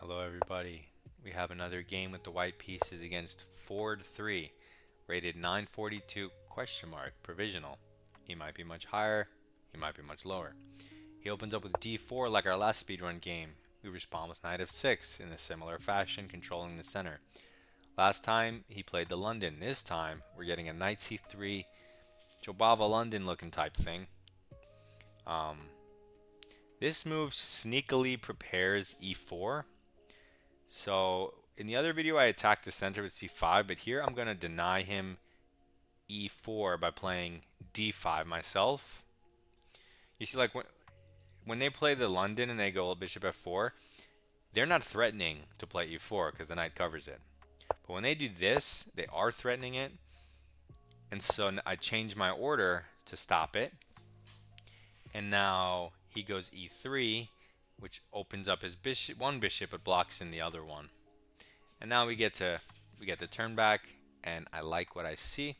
Hello everybody. We have another game with the white pieces against Ford 3, rated 942 question mark provisional. He might be much higher, he might be much lower. He opens up with D4 like our last speedrun game. We respond with knight f6 in a similar fashion, controlling the center. Last time he played the London. This time we're getting a knight c3, Jobava London looking type thing. Um, this move sneakily prepares e4. So in the other video I attacked the center with c5, but here I'm going to deny him e4 by playing d5 myself. You see, like when they play the London and they go bishop f4, they're not threatening to play e4 because the knight covers it. But when they do this, they are threatening it. And so I change my order to stop it. And now he goes e3, which opens up his bishop, one bishop, but blocks in the other one. And now we get to turn back, and I like what I see.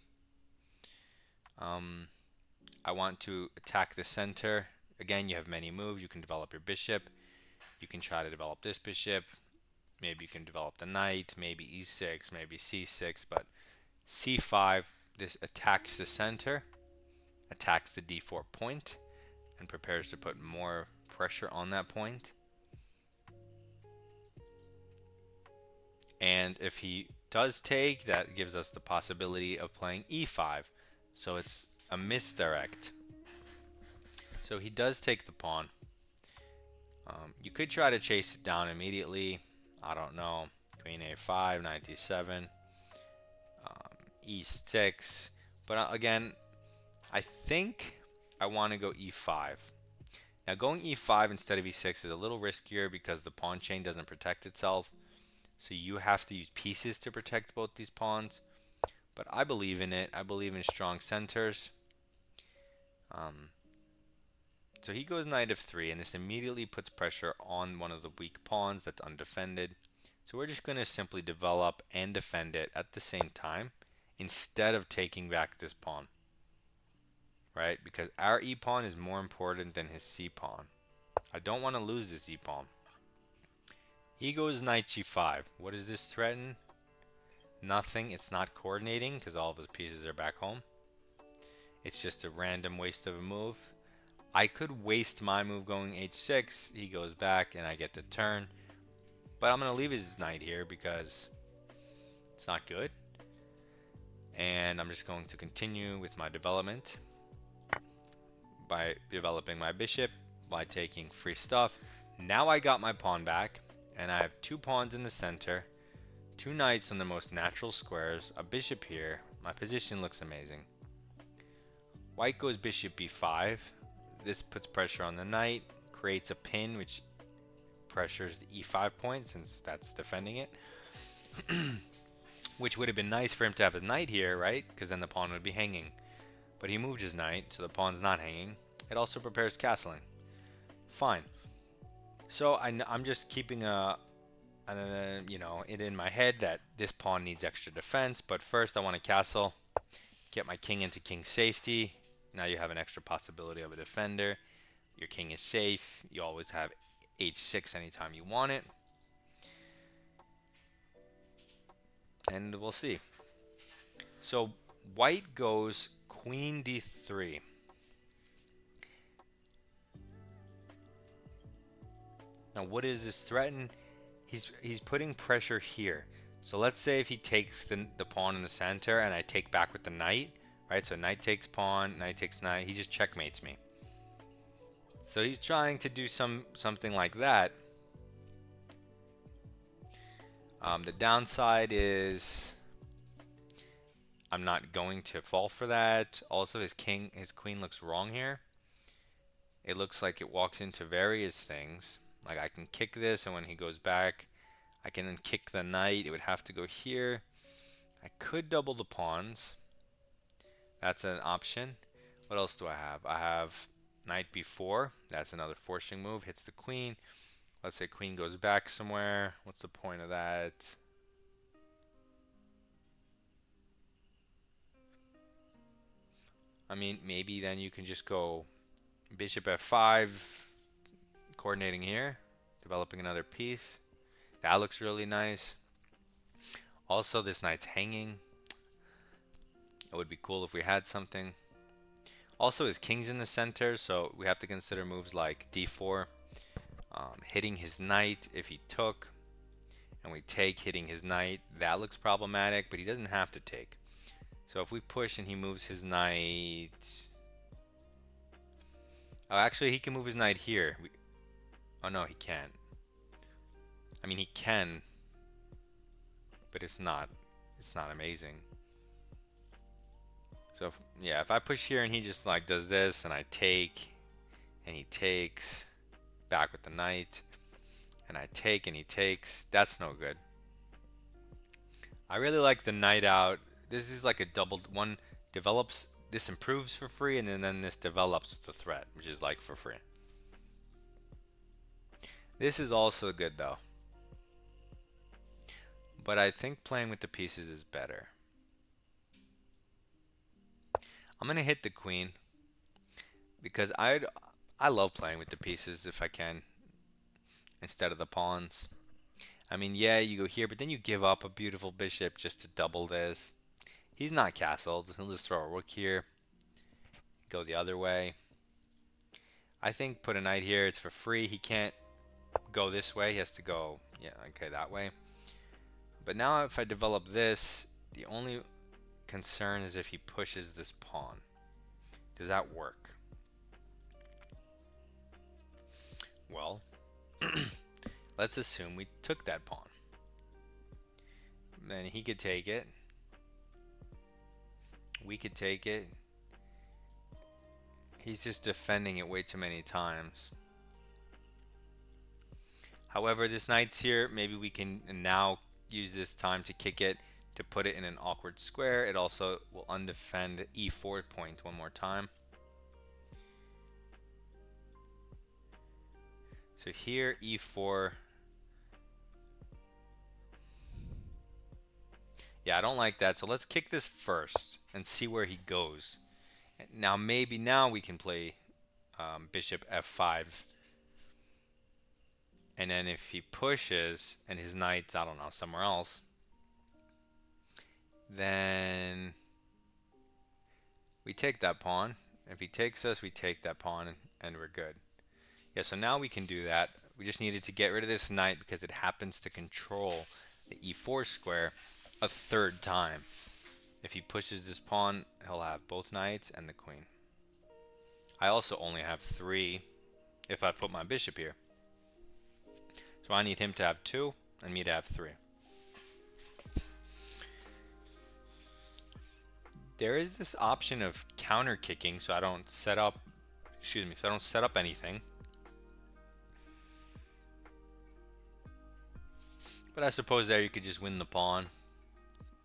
I want to attack the center. Again, you have many moves. You can develop your bishop. You can try to develop this bishop. Maybe you can develop the knight. Maybe e6, maybe c6, but c5, this attacks the center, attacks the d4 point, and prepares to put more pressure on that point. And if he does take, that gives us the possibility of playing e5. So it's a misdirect. So he does take the pawn. You could try to chase it down immediately. I don't know. Queen a5, knight d7, e6. But again, I think I want to go e5. Now going e5 instead of e6 is a little riskier because the pawn chain doesn't protect itself. So you have to use pieces to protect both these pawns. But I believe in it. I believe in strong centers. So he goes knight f3, and this immediately puts pressure on one of the weak pawns that's undefended. So we're just going to simply develop and defend it at the same time instead of taking back this pawn. Right? Because our e pawn is more important than his c pawn. I don't want to lose this e pawn. He goes knight g5. What does this threaten? Nothing. It's not coordinating because all of his pieces are back home. It's just a random waste of a move. I could waste my move going h6. He goes back and I get the turn. But I'm going to leave his knight here because it's not good. And I'm just going to continue with my development by developing my bishop, by taking free stuff. Now I got my pawn back, and I have two pawns in the center, two knights on the most natural squares, a bishop here. My position looks amazing. White goes bishop b5. This puts pressure on the knight, creates a pin which pressures the e5 point since that's defending it. Which would have been nice for him to have his knight here, right? Because then the pawn would be hanging. But he moved his knight, so the pawn's not hanging. It also prepares castling. Fine. So I'm just keeping it in my head that this pawn needs extra defense. But first I want to castle, get my king into king safety. Now you have an extra possibility of a defender. Your king is safe. You always have h6 anytime you want it. And we'll see. So white goes queen d3. Now what does this threaten? He's putting pressure here. So let's say if he takes the pawn in the center and I take back with the knight, right? So knight takes pawn, knight takes knight. He just checkmates me. So he's trying to do something like that. The downside is I'm not going to fall for that. Also, his queen looks wrong here. It looks like it walks into various things. Like I can kick this, and when he goes back, I can then kick the knight. It would have to go here. I could double the pawns. That's an option. What else do I have? I have knight b4. That's another forcing move. Hits the queen. Let's say queen goes back somewhere. What's the point of that? I mean, maybe then you can just go bishop f5, coordinating here, developing another piece. That looks really nice. Also, this knight's hanging. It would be cool if we had something. Also, his king's in the center, so we have to consider moves like d4, hitting his knight if he took, and we take, hitting his knight. That looks problematic, but he doesn't have to take. So if we push and he moves his knight... Oh, actually, he can move his knight here. Oh, no, he can't. I mean, he can, but it's not amazing. So, yeah, if I push here and he just, like, does this, and I take, and he takes, back with the knight, and I take and he takes, that's no good. I really like the knight out. This is like a double one. Develops, this improves for free, and then this develops with the threat, which is like for free. This is also good though, but I think playing with the pieces is better. I'm gonna hit the queen because I love playing with the pieces if I can instead of the pawns. I mean, yeah, you go here, but then you give up a beautiful bishop just to double this. He's not castled. He'll just throw a rook here, go the other way. I think put a knight here. It's for free. He can't go this way. He has to go, yeah, okay, that way. But now if I develop this, the only concern is if he pushes this pawn. Does that work? Well, let's assume we took that pawn. Then he could take it. We could take it. He's just defending it way too many times. However, this knight's here. Maybe we can now use this time to kick it to put it in an awkward square. It also will undefend e4 point one more time. So here, e4. Yeah, I don't like that. So let's kick this first and see where he goes. Now, maybe now we can play bishop f5. And then if he pushes and his knight's, I don't know, somewhere else, then we take that pawn. If he takes us, we take that pawn and we're good. Yeah, so now we can do that. We just needed to get rid of this knight because it happens to control the e4 square a third time. If he pushes this pawn, he'll have both knights and the queen. I also only have 3 if I put my bishop here. So I need him to have 2 and me to have 3. There is this option of counter kicking, so I don't set up, so I don't set up anything. But I suppose there you could just win the pawn.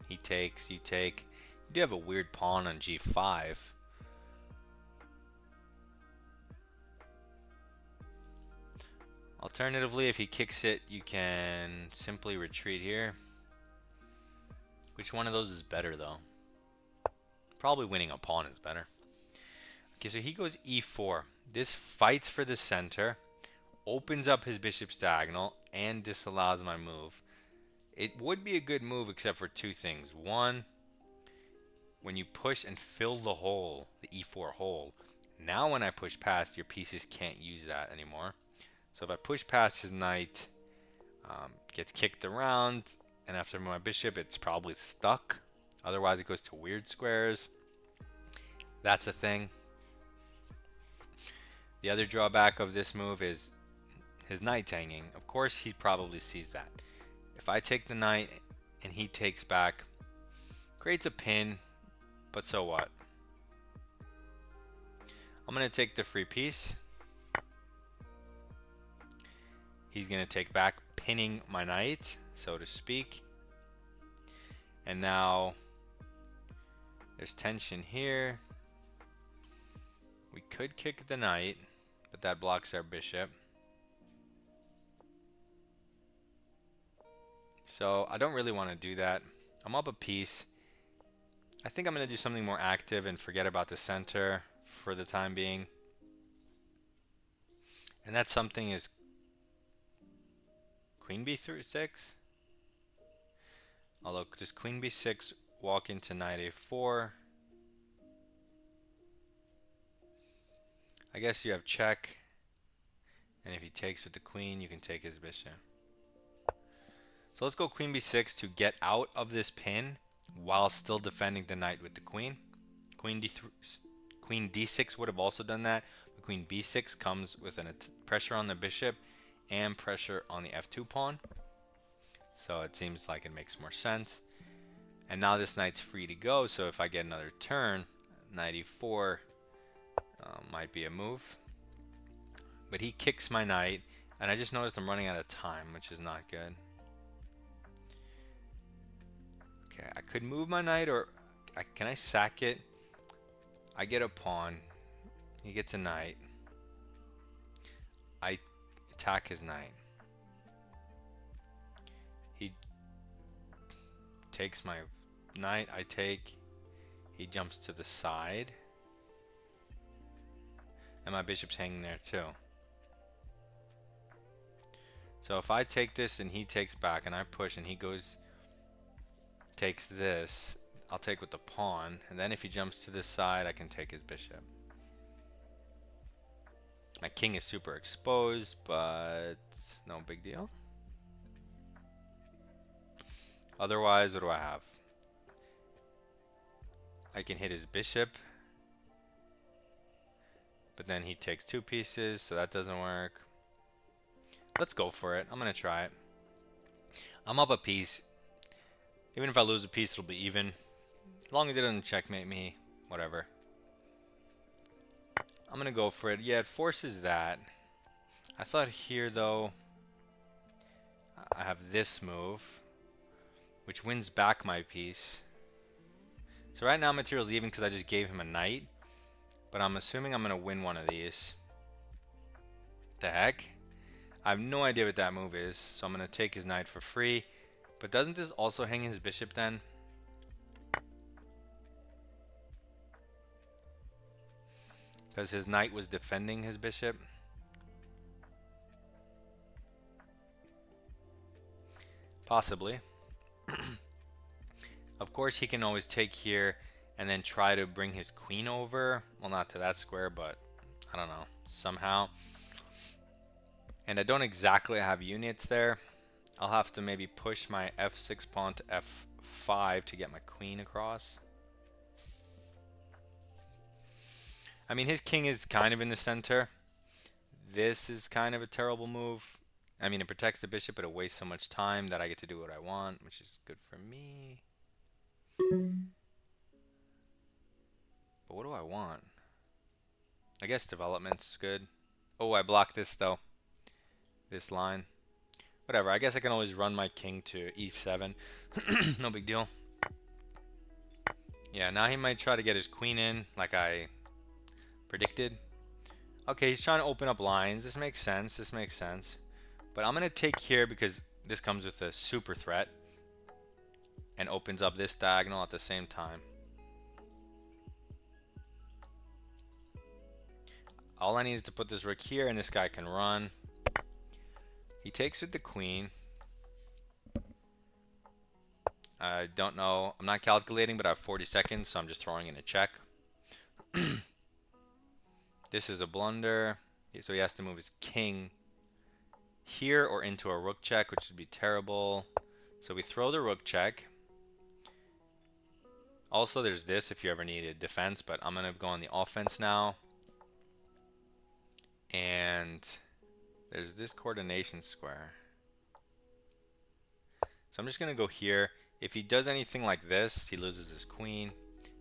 He takes, you take. You do have a weird pawn on g5. Alternatively, if he kicks it, you can simply retreat here. Which one of those is better, though? Probably winning a pawn is better. Okay, so he goes e4. This fights for the center, opens up his bishop's diagonal, and disallows my move. It would be a good move except for 2 things. One, when you push and fill the hole, the e4 hole, now when I push past, your pieces can't use that anymore. So if I push past his knight, gets kicked around, and after my bishop, it's probably stuck. Otherwise, it goes to weird squares. That's a thing. The other drawback of this move is his knight's hanging. Of course, he probably sees that. If I take the knight and he takes back, creates a pin, but so what? I'm going to take the free piece. He's going to take back, pinning my knight, so to speak. And now there's tension here. We could kick the knight, but that blocks our bishop. So I don't really want to do that. I'm up a piece. I think I'm going to do something more active and forget about the center for the time being. And that something is queen b6? Although, does queen b6 walk into knight a4? I guess you have check. And if he takes with the queen, you can take his bishop. So let's go queen b6 to get out of this pin while still defending the knight with the queen. Queen d6 would have also done that. But queen b6 comes with pressure on the bishop and pressure on the f2 pawn. So it seems like it makes more sense. And now this knight's free to go, so if I get another turn, knight e4 might be a move. But he kicks my knight, and I just noticed I'm running out of time, which is not good. Okay, I could move my knight, or can I sack it? I get a pawn. He gets a knight. I attack his knight. He takes my knight. I take. He jumps to the side. And my bishop's hanging there too. So if I take this and he takes back and I push and he takes this, I'll take with the pawn. And then if he jumps to this side, I can take his bishop. My king is super exposed, but no big deal. Otherwise, what do I have? I can hit his bishop. But then he takes 2 pieces, so that doesn't work. Let's go for it. I'm going to try it. I'm up a piece. Even if I lose a piece, it'll be even. As long as it doesn't checkmate me, whatever. I'm going to go for it. Yeah, it forces that. I thought here, though, I have this move, which wins back my piece. So right now material's even because I just gave him a knight. But I'm assuming I'm going to win one of these. What the heck? I have no idea what that move is, so I'm going to take his knight for free. But doesn't this also hang his bishop then? Because his knight was defending his bishop. Possibly. Of course, he can always take here and then try to bring his queen over. Well, not to that square, but I don't know, somehow. And I don't exactly have units there. I'll have to maybe push my f6 pawn to f5 to get my queen across. I mean, his king is kind of in the center. This is kind of a terrible move. I mean, it protects the bishop, but it wastes so much time that I get to do what I want, which is good for me. But what do I want? I guess development's good. Oh, I blocked this though. This line. Whatever, I guess I can always run my king to e7. No big deal. Yeah, now he might try to get his queen in like I predicted. Okay, he's trying to open up lines. This makes sense. This makes sense. But I'm going to take here because this comes with a super threat and opens up this diagonal at the same time. All I need is to put this rook here and this guy can run. He takes with the queen. I don't know. I'm not calculating, but I have 40 seconds, so I'm just throwing in a check. This is a blunder. So he has to move his king here or into a rook check, which would be terrible. So we throw the rook check. Also, there's this if you ever need a defense, but I'm going to go on the offense now. And there's this coordination square. So I'm just going to go here. If he does anything like this, he loses his queen.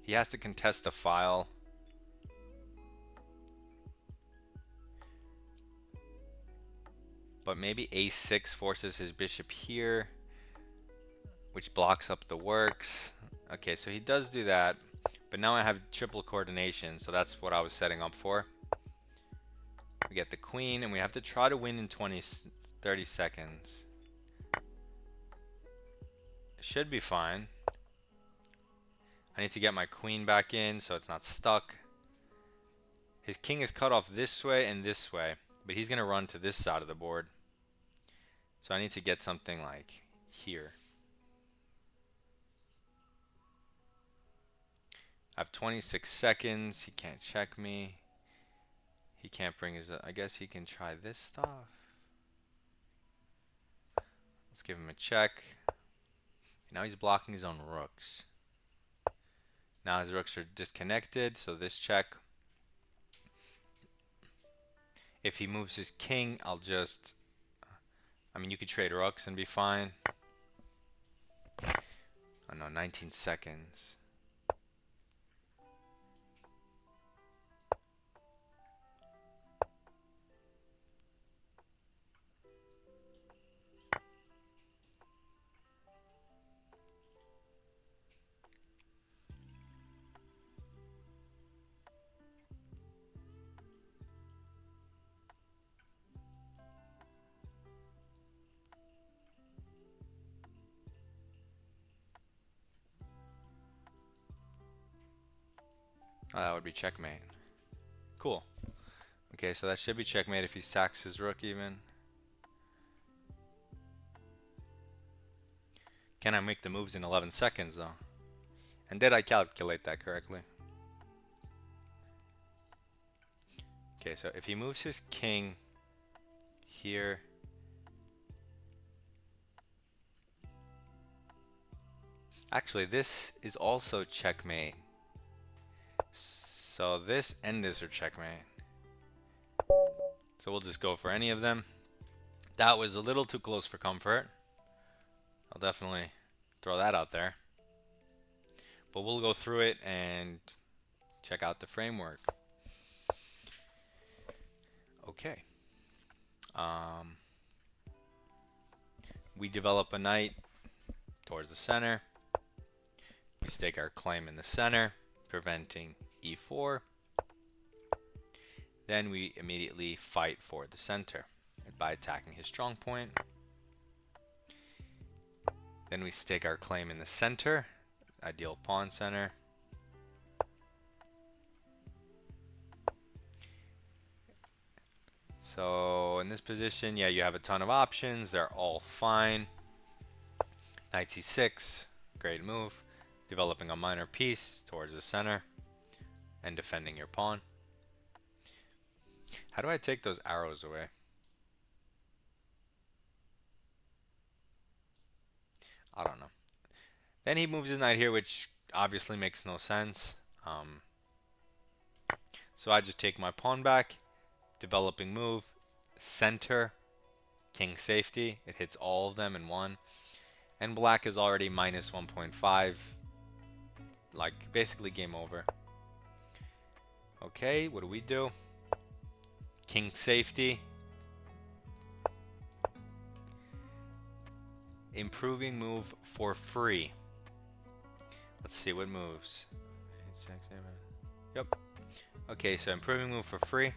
He has to contest the file. But maybe a6 forces his bishop here, which blocks up the works. Okay, so he does do that. But now I have triple coordination, so that's what I was setting up for. We get the queen, and we have to try to win in 30 seconds. Should be fine. I need to get my queen back in so it's not stuck. His king is cut off this way and this way, but he's going to run to this side of the board. So I need to get something like here. I have 26 seconds. He can't check me. He can't bring his... I guess he can try this stuff. Let's give him a check. Now he's blocking his own rooks. Now his rooks are disconnected, so this check. If he moves his king, I'll just... I mean, you could trade rooks and be fine. Oh no, 19 seconds. Oh, that would be checkmate. Cool. Okay, so that should be checkmate if he sacks his rook even. Can I make the moves in 11 seconds though? And did I calculate that correctly? Okay, so if he moves his king here. Actually, this is also checkmate. So this and this are checkmate. So we'll just go for any of them. That was a little too close for comfort. I'll definitely throw that out there. But we'll go through it and check out the framework. Okay. We develop a knight towards the center. We stake our claim in the center, preventing e4. Then we immediately fight for the center by attacking his strong point. Then we stake our claim in the center, ideal pawn center. So in this position, yeah, you have a ton of options. They're all fine. Knight c6, great move. Developing a minor piece towards the center and defending your pawn. How do I take those arrows away? I don't know. Then he moves his knight here, which obviously makes no sense. So I just take my pawn back, developing move, center, king safety. It hits all of them in one. And black is already minus 1.5. Like, basically game over. Okay, what do we do? King safety. Improving move for free. Let's see what moves. 8, 6, 7. Yep. Okay, so improving move for free.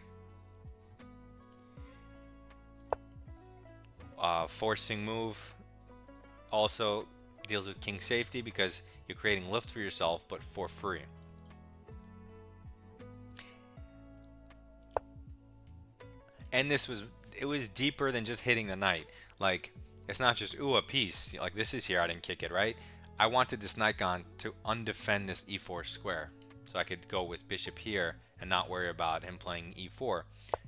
Forcing move also deals with king safety because you're creating lift for yourself, but for free. And it was deeper than just hitting the knight. Like, it's not just, ooh, a piece. Like, this is here, I didn't kick it, right? I wanted this knight gone to undefend this e4 square. So I could go with bishop here and not worry about him playing e4.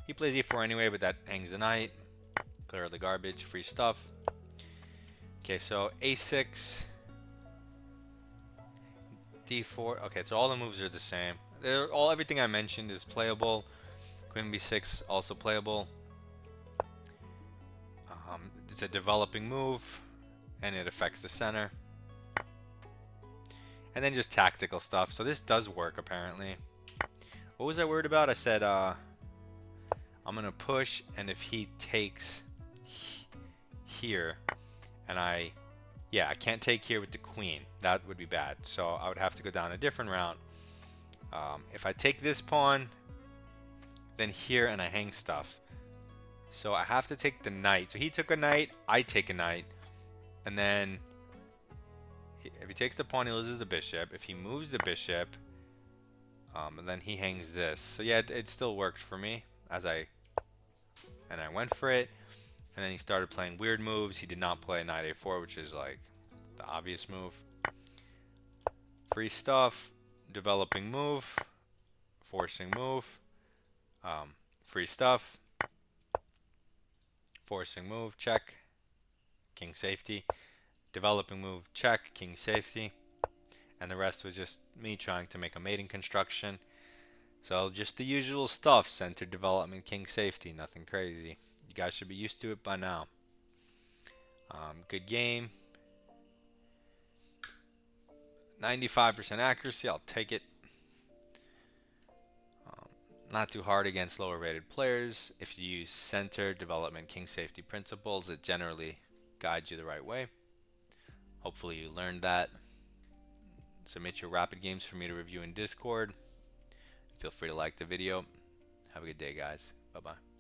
He plays e4 anyway, but that hangs the knight. Clear the garbage, free stuff. Okay, so a6, d4. Okay, so all the moves are the same. Everything I mentioned is playable. Queen b6 also playable. It's a developing move, and it affects the center. And then just tactical stuff. So this does work apparently. What was I worried about? I said I'm gonna push, and if he takes here, and I can't take here with the queen. That would be bad. So I would have to go down a different route. If I take this pawn, then here, and I hang stuff. So I have to take the knight. So he took a knight, I take a knight, and then if he takes the pawn, he loses the bishop. If he moves the bishop, and then he hangs this. So yeah, it still worked for me and I went for it. And then he started playing weird moves. He did not play knight a4, which is like the obvious move. Free stuff, developing move, forcing move, free stuff, forcing move, check, king safety, developing move, check, king safety, and the rest was just me trying to make a mating construction. So just the usual stuff, center development, king safety, nothing crazy. You guys should be used to it by now. Good game. 95% accuracy, I'll take it. Not too hard against lower rated players. If you use center development, king safety principles, it generally guides you the right way. Hopefully you learned that. Submit your rapid games for me to review in Discord. Feel free to like the video. Have a good day, guys. Bye-bye.